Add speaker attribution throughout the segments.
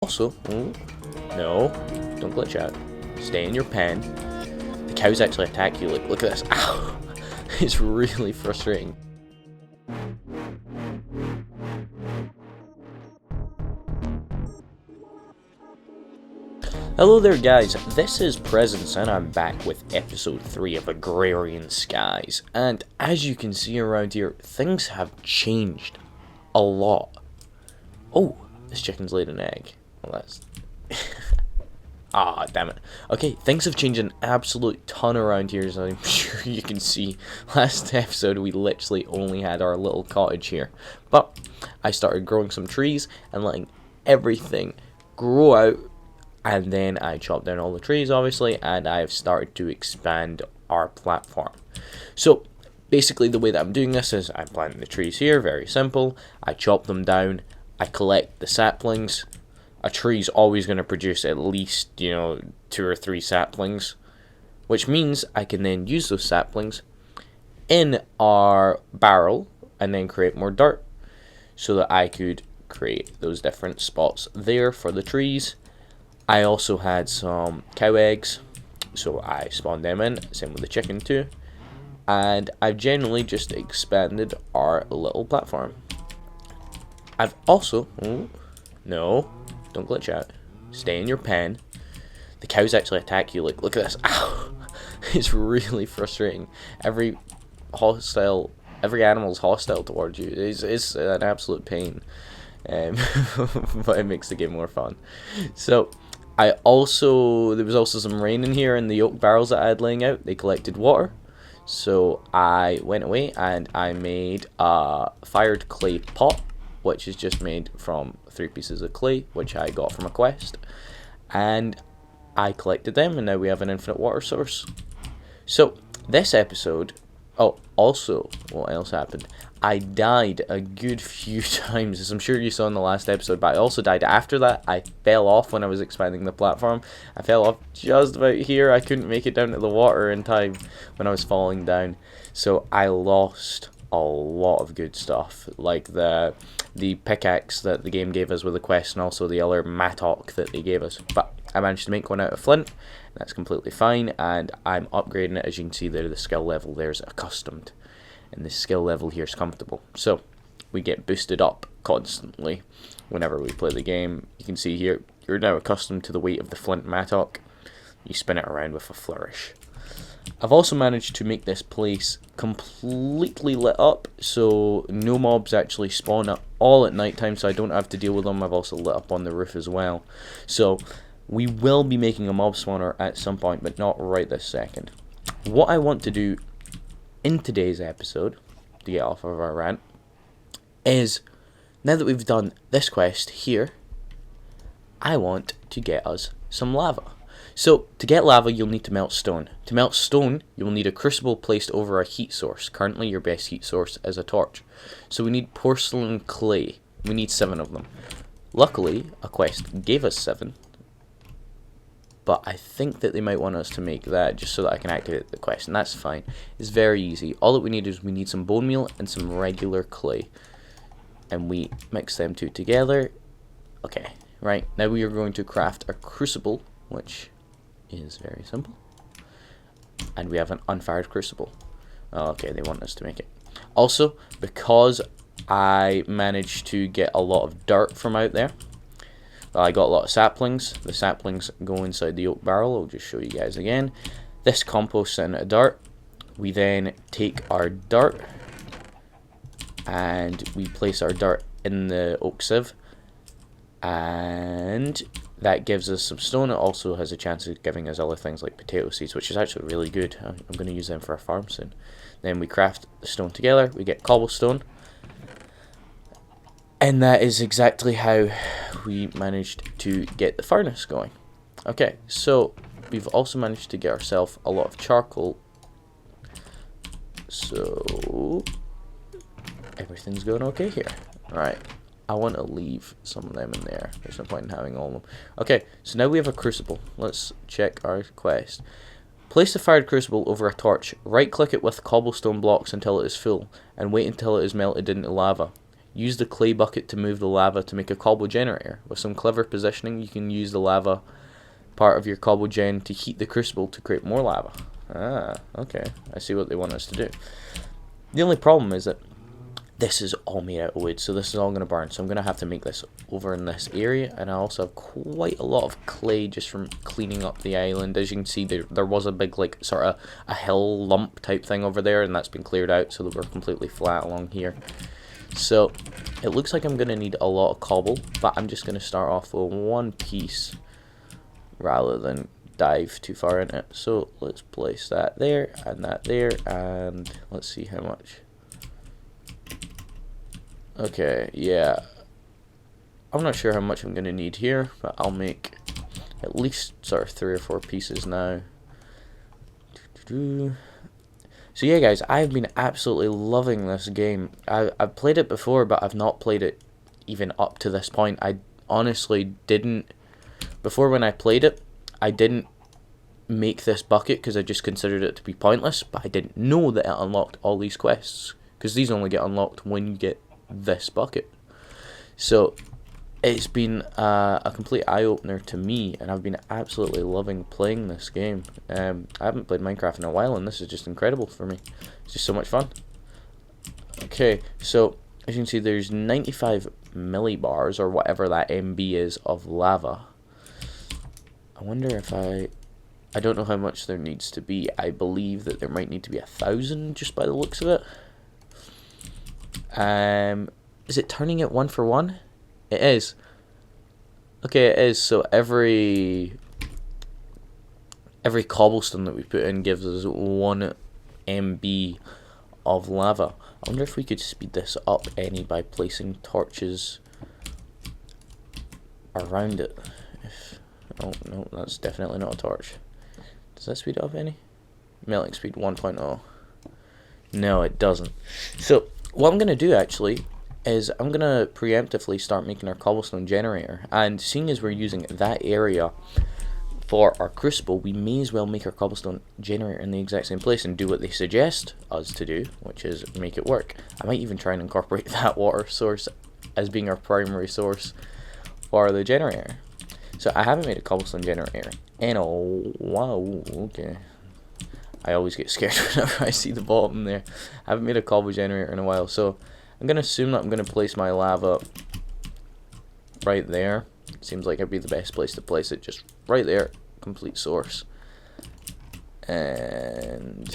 Speaker 1: Also, oh, no, don't glitch out. Stay in your pen. The cows actually attack you. Like, look at this. Ow! It's really frustrating. Hello there guys, this is Presence and I'm back with episode 3 of Agrarian Skies. And as you can see around here, things have changed a lot. Oh, this chicken's laid an egg. Well, that's... ah, damn it. Okay, things have changed an absolute ton around here, as I'm sure you can see. Last episode we literally only had our little cottage here. But I started growing some trees and letting everything grow out. And then I chopped down all the trees, obviously, and I've started to expand our platform. So basically the way that I'm doing this is I'm planting the trees here, very simple. I chop them down, I collect the saplings. A tree's always going to produce at least, 2 or 3 saplings, which means I can then use those saplings in our barrel and then create more dirt so that I could create those different spots there for the trees. I also had some cow eggs, so I spawned them in, same with the chicken too, and I've generally just expanded our little platform. I've also, oh, no, don't glitch out, stay in your pen. The cows actually attack you. Like, look at this. Ow! It's really frustrating. Every animal's hostile towards you. It's an absolute pain, but it makes the game more fun. So there was also some rain in here in the oak barrels that I had laying out. They collected water, so I went away and I made a fired clay pot, which is just made from 3 pieces of clay, which I got from a quest, and I collected them, and now we have an infinite water source. So this episode, oh, also, what else happened? I died a good few times, as I'm sure you saw in the last episode, but I also died after that. I fell off when I was expanding the platform. I fell off just about here. I couldn't make it down to the water in time when I was falling down, so I lost a lot of good stuff, like the pickaxe that the game gave us with the quest, and also the other mattock that they gave us. But I managed to make one out of flint, and that's completely fine, and I'm upgrading it. As you can see there, the skill level there's accustomed, and the skill level here is comfortable, so we get boosted up constantly whenever we play the game. You can see here, you're now accustomed to the weight of the flint mattock. You spin it around with a flourish. I've also managed to make this place completely lit up, so no mobs actually spawn all at night time, so I don't have to deal with them. I've also lit up on the roof as well. So we will be making a mob spawner at some point, but not right this second. What I want to do in today's episode, to get off of our rant, is now that we've done this quest here, I want to get us some lava. So, to get lava, you'll need to melt stone. To melt stone, you will need a crucible placed over a heat source. Currently, your best heat source is a torch. So we need porcelain clay. We need 7 of them. Luckily, a quest gave us 7. But I think that they might want us to make that just so that I can activate the quest. And that's fine. It's very easy. All that we need is we need some bone meal and some regular clay. And we mix them 2 together. Okay, right. Now we are going to craft a crucible, which is very simple, and we have an unfired crucible. Okay, they want us to make it. Also, because I managed to get a lot of dirt from out there, I got a lot of saplings. The saplings go inside the oak barrel. I'll just show you guys again. This composts into dirt. We then take our dirt and we place our dirt in the oak sieve, and that gives us some stone. It also has a chance of giving us other things like potato seeds, which is actually really good. I'm going to use them for a farm soon. Then we craft the stone together, we get cobblestone, and that is exactly how we managed to get the furnace going. Okay, so we've also managed to get ourselves a lot of charcoal, so everything's going okay here. Alright, I want to leave some of them in there. There's no point in having all of them. Okay, so now we have a crucible. Let's check our quest. Place the fired crucible over a torch. Right click it with cobblestone blocks until it is full, and wait until it is melted into lava. use the clay bucket to move the lava to make a cobble generator. With some clever positioning, you can use the lava part of your cobble gen to heat the crucible to create more lava. Ah, okay. I see what they want us to do. The only problem is that this is all made out of wood, so this is all going to burn. So I'm going to have to make this over in this area, and I also have quite a lot of clay just from cleaning up the island. As you can see, there was a big, like, sort of a hill lump type thing over there, and that's been cleared out, so that we're completely flat along here. So it looks like I'm going to need a lot of cobble, but I'm just going to start off with one piece rather than dive too far in it. So let's place that there, and let's see how much. Okay, yeah. I'm not sure how much I'm going to need here, but I'll make at least sort of 3 or 4 pieces now. So yeah, guys, I've been absolutely loving this game. I've played it before, but I've not played it even up to this point. I honestly didn't... Before, when I played it, I didn't make this bucket because I just considered it to be pointless, but I didn't know that it unlocked all these quests, because these only get unlocked when you get this bucket. So it's been a complete eye-opener to me, and I've been absolutely loving playing this game. I haven't played Minecraft in a while, and this is just incredible for me. It's just so much fun. Okay, so as you can see, there's 95 millibars, or whatever that MB is, of lava. I wonder if I don't know how much there needs to be. I believe that there might need to be 1,000 just by the looks of it. Is it turning it 1 for 1? It is. Okay, it is. So every cobblestone that we put in gives us 1 MB of lava. I wonder if we could speed this up any by placing torches around it. Oh no, that's definitely not a torch. Does that speed it up any? Melting speed 1.0. No, it doesn't. So what I'm going to do actually is I'm going to preemptively start making our cobblestone generator, and seeing as we're using that area for our crucible, we may as well make our cobblestone generator in the exact same place and do what they suggest us to do, which is make it work. I might even try and incorporate that water source as being our primary source for the generator. So I haven't made a cobblestone generator in a while. Okay. I always get scared whenever I see the bottom there. I haven't made a cobble generator in a while, so I'm going to assume that I'm going to place my lava right there. Seems like it'd be the best place to place it, just right there, complete source. And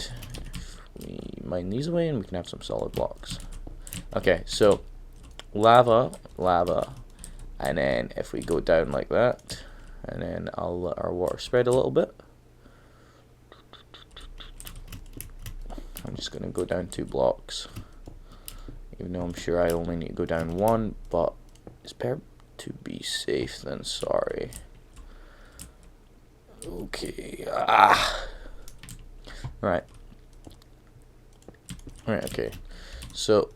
Speaker 1: if we mine these away, and we can have some solid blocks. Okay, so lava, and then if we go down like that, and then I'll let our water spread a little bit. I'm just going to go down 2 blocks, even though I'm sure I only need to go down 1, but it's better to be safe than sorry. Okay, Right, okay, so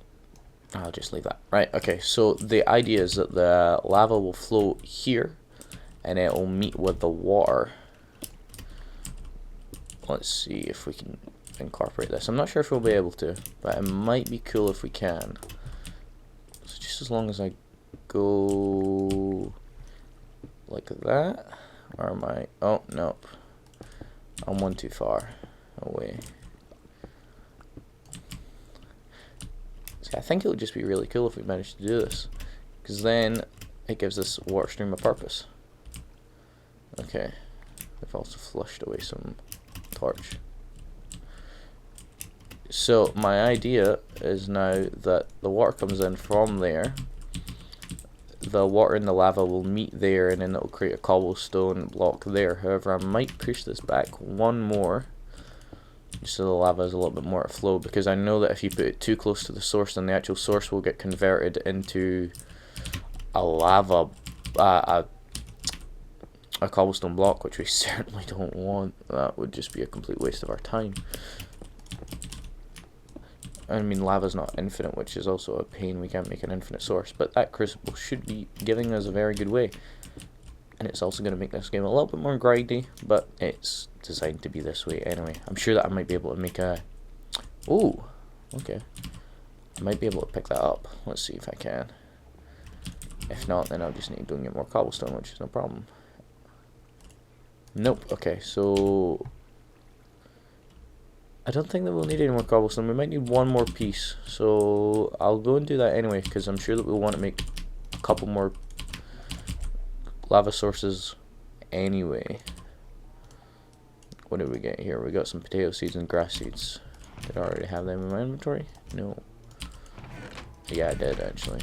Speaker 1: I'll just leave that. Right, okay, so the idea is that the lava will flow here, and it will meet with the water. Let's see if we can incorporate this. I'm not sure if we'll be able to, but it might be cool if we can. So just as long as I go like that, or am I? Oh nope, I'm one too far away. See, I think it would just be really cool if we managed to do this, because then it gives this water stream a purpose. Okay, I've also flushed away some torch. So my idea is now that the water comes in from there, the water and the lava will meet there, and then it will create a cobblestone block there. However, I might push this back 1 more, just so the lava is a little bit more at flow, because I know that if you put it too close to the source, then the actual source will get converted into a lava, a cobblestone block, which we certainly don't want. That would just be a complete waste of our time. I mean, lava's not infinite, which is also a pain. We can't make an infinite source, but that crucible should be giving us a very good way. And it's also going to make this game a little bit more grindy, but it's designed to be this way anyway. I'm sure that I might be able to make a... Ooh, okay. I might be able to pick that up. Let's see if I can. If not, then I'll just need to get more cobblestone, which is no problem. Nope. Okay, so I don't think that we'll need any more cobblestone. We might need one more piece, so I'll go and do that anyway, because I'm sure that we'll want to make a couple more lava sources anyway. What did we get here? We got some potato seeds and grass seeds. Did I already have them in my inventory? No. Yeah, I did actually.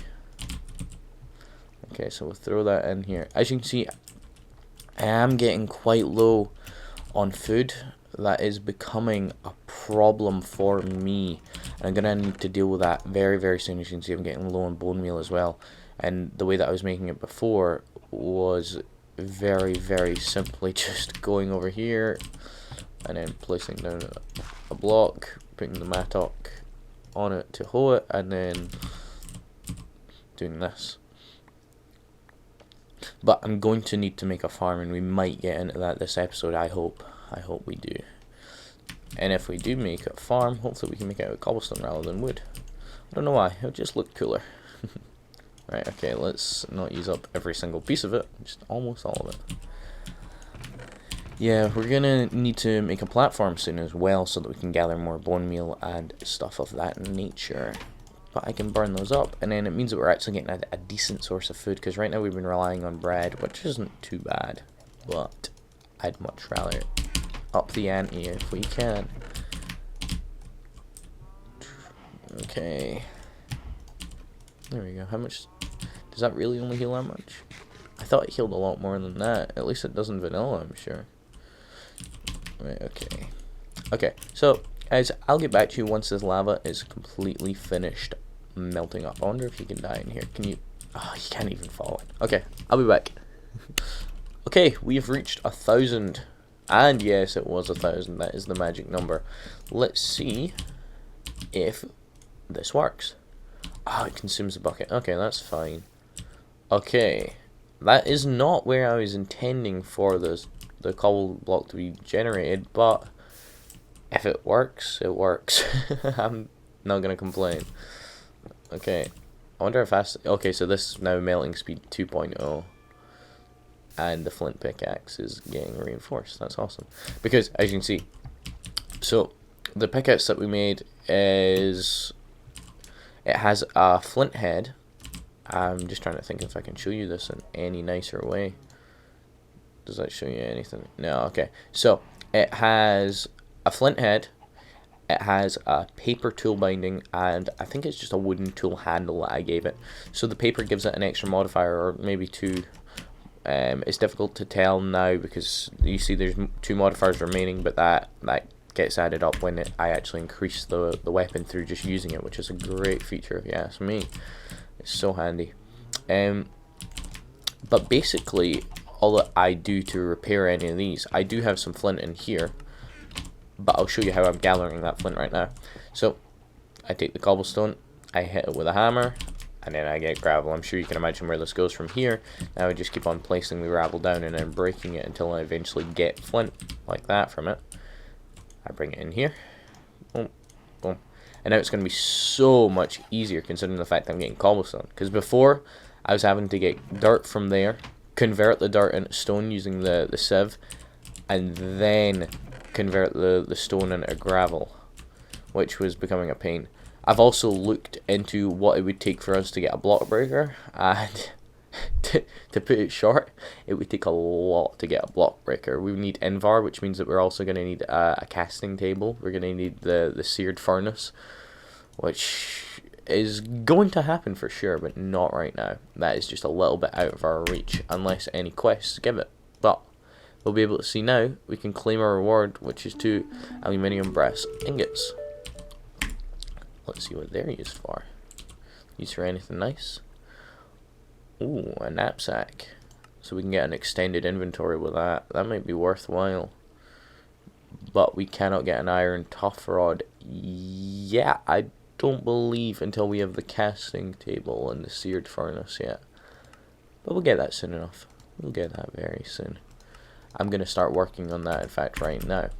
Speaker 1: Okay, so we'll throw that in here. As you can see, I am getting quite low on food. That is becoming a problem for me. And I'm going to need to deal with that very, very soon. As you can see, I'm getting low on bone meal as well. And the way that I was making it before was very, very simply just going over here and then placing down a block, putting the mattock on it to hoe it, and then doing this. But I'm going to need to make a farm, and we might get into that this episode. I hope we do. And if we do make a farm, hopefully we can make it out of cobblestone rather than wood. I don't know why, it'll just look cooler. Right, okay, let's not use up every single piece of it, just almost all of it. Yeah, we're gonna need to make a platform soon as well, so that we can gather more bone meal and stuff of that nature. But I can burn those up, and then it means that we're actually getting a decent source of food, because right now we've been relying on bread, which isn't too bad, but I'd much rather up the ante if we can. Okay. There we go. How much? Does that really only heal that much? I thought it healed a lot more than that. At least it does in vanilla, I'm sure. Right, okay. Okay, so, guys, I'll get back to you once this lava is completely finished melting up. I wonder if you can die in here. Can you? Oh, you can't even fall in. Okay, I'll be back. Okay, we've reached 1,000. And yes, it was 1,000. That is the magic number. Let's see if this works. Oh, it consumes a bucket. Okay, that's fine. Okay, that is not where I was intending for the cobble block to be generated, but if it works, it works. I'm not gonna complain. Okay, I wonder if okay, so this is now melting speed 2.0, and the flint pickaxe is getting reinforced. That's awesome, because as you can see, so the pickaxe that we made is, it has a flint head. I'm just trying to think if I can show you this in any nicer way. Does that show you anything? No, okay. So, it has a flint head, it has a paper tool binding, and I think it's just a wooden tool handle that I gave it. So the paper gives it an extra modifier, or maybe two. It's difficult to tell now because you see there's 2 modifiers remaining, but that gets added up when I actually increase the weapon through just using it, which is a great feature if you ask me. It's so handy. But basically, all that I do to repair any of these, I do have some flint in here, but I'll show you how I'm gathering that flint right now. So, I take the cobblestone, I hit it with a hammer, and then I get gravel. I'm sure you can imagine where this goes from here. Now I just keep on placing the gravel down and then breaking it until I eventually get flint, like that from it. I bring it in here. Boom, boom. And now it's going to be so much easier considering the fact that I'm getting cobblestone. Because before, I was having to get dirt from there, convert the dirt into stone using the sieve, and then convert the stone into gravel, which was becoming a pain. I've also looked into what it would take for us to get a block breaker, and to put it short, it would take a lot to get a block breaker. We would need Invar, which means that we're also going to need a casting table. We're going to need the seared furnace, which is going to happen for sure, but not right now. That is just a little bit out of our reach, unless any quests give it. But we'll be able to see now. We can claim our reward, which is 2 aluminium brass ingots. Let's see what they're used for. Used for anything nice? Ooh, a knapsack. So we can get an extended inventory with that. That might be worthwhile. But we cannot get an iron tough rod. Yeah, I don't believe until we have the casting table and the seared furnace yet. But we'll get that soon enough. We'll get that very soon. I'm going to start working on that, in fact, right now.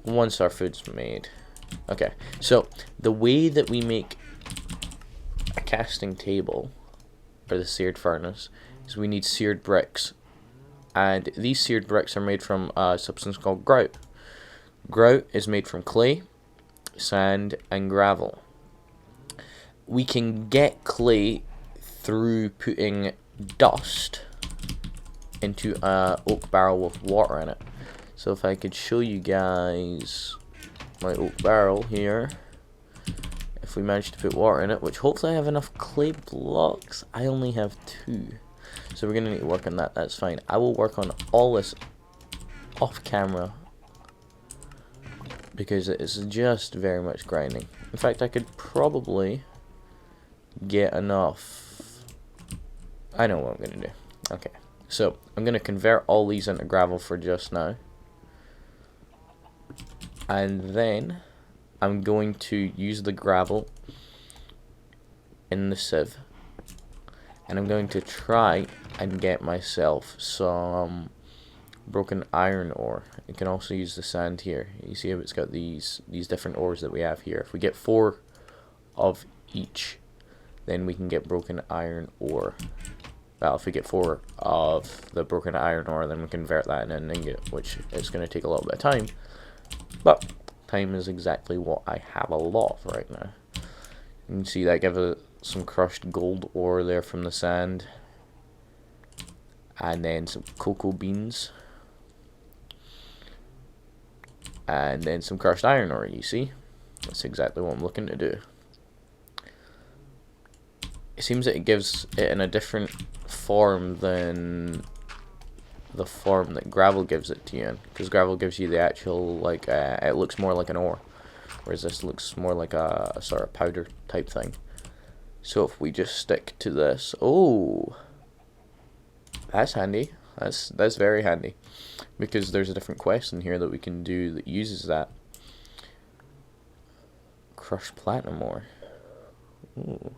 Speaker 1: Once our food's made, Okay, so the way that we make a casting table, or the seared furnace, is we need seared bricks. And these seared bricks are made from a substance called grout. Grout is made from clay, sand, and gravel. We can get clay through putting dust into a oak barrel with water in it. So if I could show you guys my oak barrel here, if we manage to put water in it, which hopefully I have enough clay blocks. I only have 2, so we're gonna need to work on that. That's fine. I will work on all this off camera because it is just very much grinding. In fact, I could probably get enough. I know what I'm gonna do. Okay, so I'm gonna convert all these into gravel for just now, and then I'm going to use the gravel in the sieve, and I'm going to try and get myself some broken iron ore. You can also use the sand here. You see how it's got these different ores that we have here. If we get 4 of each, then we can get broken iron ore. Well, if we get 4 of the broken iron ore, then we convert that into an ingot, which is going to take a little bit of time. But time is exactly what I have a lot of right now. You can see that gives us some crushed gold ore there from the sand. And then some cocoa beans. And then some crushed iron ore, you see. That's exactly what I'm looking to do. It seems that it gives it in a different form than the form that gravel gives it to you in, because gravel gives you the actual, like, it looks more like an ore, whereas this looks more like a sort of powder type thing. So if we just stick to this, oh, that's handy. That's very handy, because there's a different quest in here that we can do that uses that. Crushed platinum ore. Ooh.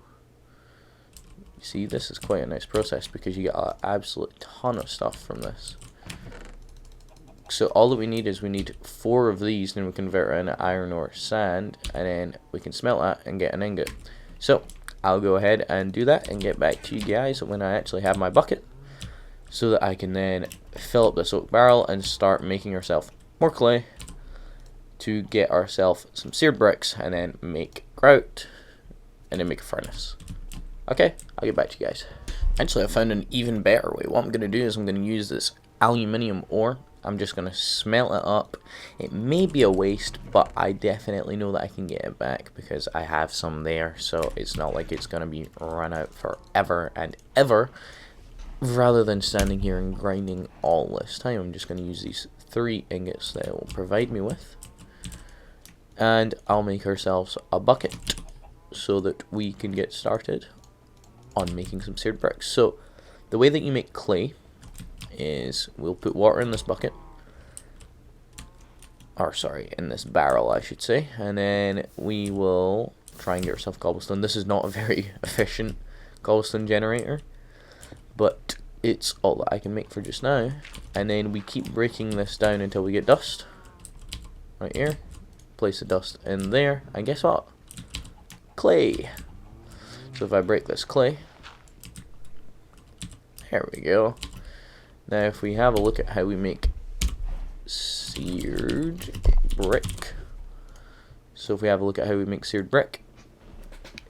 Speaker 1: See, this is quite a nice process because you get an absolute ton of stuff from this. So all that we need is we need 4 of these, then we convert it into iron ore, sand, and then we can smelt that and get an ingot. So I'll go ahead and do that and get back to you guys when I actually have my bucket, so that I can then fill up this oak barrel and start making ourselves more clay to get ourselves some seared bricks, and then make grout, and then make a furnace. Okay, I'll get back to you guys. Actually, I found an even better way. What I'm going to do is I'm going to use this aluminium ore. I'm just going to smelt it up. It may be a waste, but I definitely know that I can get it back because I have some there. So it's not like it's going to be run out forever and ever. Rather than standing here and grinding all this time, I'm just going to use these 3 ingots that it will provide me with. And I'll make ourselves a bucket so that we can get started on making some seared bricks. So the way that you make clay is we'll put water in this bucket, or sorry, in this barrel I should say, and then we will try and get ourselves cobblestone. This is not a very efficient cobblestone generator, but it's all that I can make for just now. And then we keep breaking this down until we get dust. Right here, place the dust in there, and guess what? Clay. So if I break this clay, there we go. Now if we have a look at how we make seared brick, so if we have a look at how we make seared brick,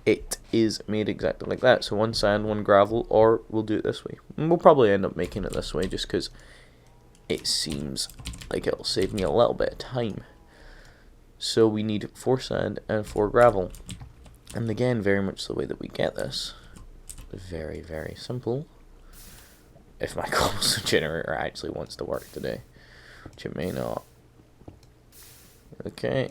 Speaker 1: it is made exactly like that. So 1 sand, 1 gravel, or we'll do it this way. And we'll probably end up making it this way just because it seems like it'll save me a little bit of time. So we need 4 sand and 4 gravel. And again, very much the way that we get this, very, very simple. If my cobblestone generator actually wants to work today, which it may not. Okay.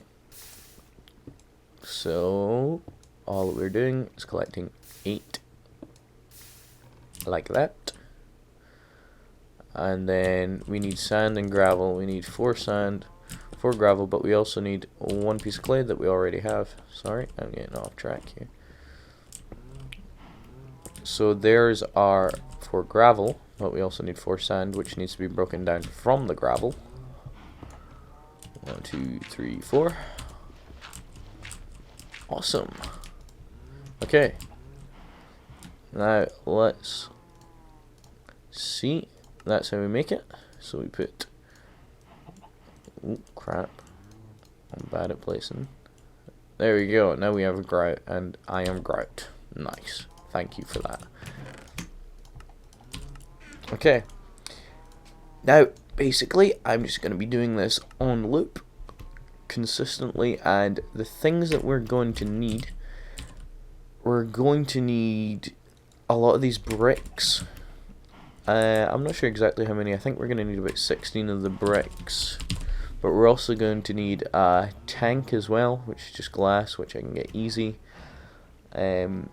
Speaker 1: So all that we're doing is collecting 8 like that. And then we need sand and gravel. We need 4 sand, 4 gravel, but we also need 1 piece of clay that we already have. Sorry, I'm getting off track here. So there's our 4 gravel, but we also need 4 sand, which needs to be broken down from the gravel. 1, 2, 3, 4. Awesome. Okay. Now let's see. That's how we make it. So we put. Oh crap! I'm bad at placing. There we go. Now we have a grout, and I am grout. Nice. Thank you for that. Okay. Now, basically, I'm just going to be doing this on loop consistently, and the things that we're going to need, we're going to need a lot of these bricks. I'm not sure exactly how many. I think we're going to need about 16 of the bricks. But we're also going to need a tank as well, which is just glass, which I can get easy. Heart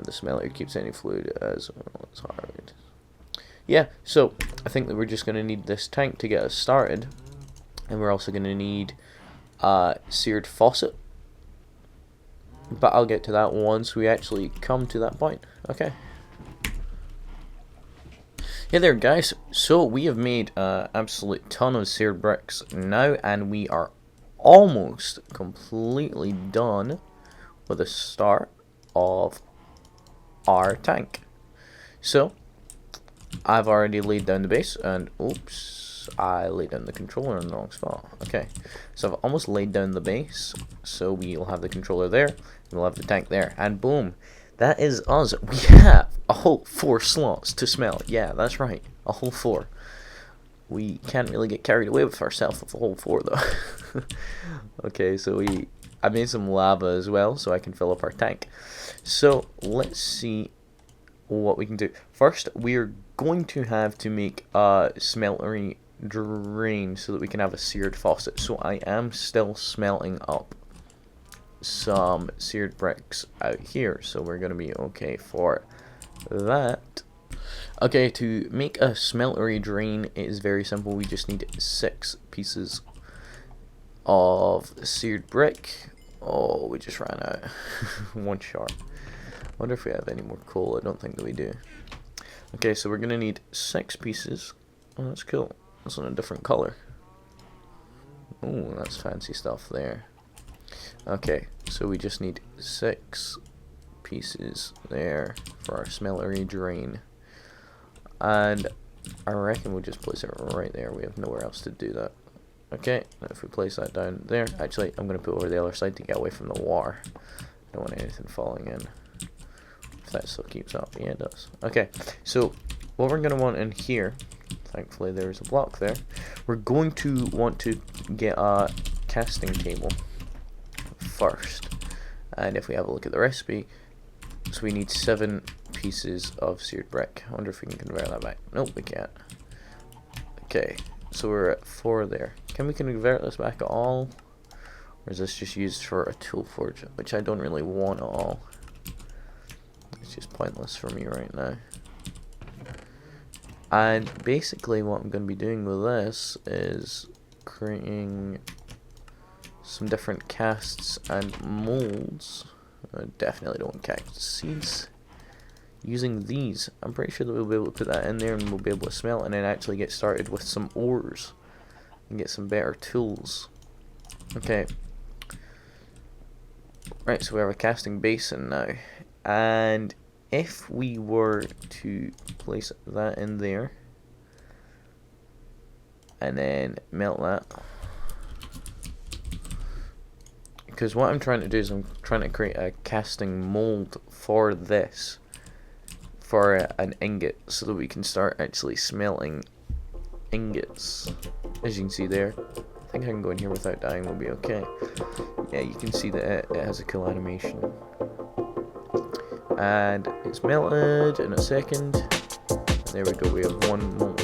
Speaker 1: of the smelter keeps any fluid as well as hard. Yeah, so I think that we're just going to need this tank to get us started. And we're also going to need a seared faucet. But I'll get to that once we actually come to that point. Okay. Hey there guys, so we have made an absolute ton of seared bricks now, and we are almost completely done with the start of our tank. So, I've already laid down the base, and oops, I laid down the controller in the wrong spot. Okay, so I've almost laid down the base, so we'll have the controller there, and we'll have the tank there, and boom. That is us. We have a whole 4 slots to smelt. Yeah, that's right. A whole 4. We can't really get carried away with ourselves with a whole 4 though. Okay, so I made some lava as well so I can fill up our tank. So let's see what we can do. First, we're going to have to make a smeltery drain so that we can have a seared faucet. So I am still smelting up some seared bricks out here, so we're gonna be okay for that. Okay, to make a smeltery drain, it is very simple. We just need 6 pieces of seared brick. Oh, we just ran out. 1 short. I wonder if we have any more coal. I don't think that we do. Okay, so we're gonna need 6 pieces. Oh, that's cool. That's in a different color. Oh, that's fancy stuff there. Okay, so we just need 6 pieces there for our smeltery drain. And I reckon we'll just place it right there. We have nowhere else to do that. Okay, now if we place that down there, actually I'm going to put it over the other side to get away from the water. I don't want anything falling in. If that still keeps up, yeah it does. Okay, so what we're going to want in here, thankfully there's a block there, we're going to want to get a casting table first, and if we have a look at the recipe, so we need 7 pieces of seared brick. I wonder if we can convert that back. Nope, we can't. Okay, so we're at 4 there. Can we convert this back at all, or is this just used for a tool forge, which I don't really want at all? It's just pointless for me right now. And basically what I'm going to be doing with this is creating some different casts and molds. I definitely don't want cactus seeds. Using these, I'm pretty sure that we'll be able to put that in there and we'll be able to smelt and then actually get started with some ores and get some better tools. Okay. Right, so we have a casting basin now. And if we were to place that in there and then melt that, because what I'm trying to do is I'm trying to create a casting mold for this, for an ingot, so that we can start actually smelting ingots. As you can see there, I think I can go in here without dying, we'll be okay. Yeah, you can see that it has a cool animation. And it's melted in a second. There we go, we have 1 mold.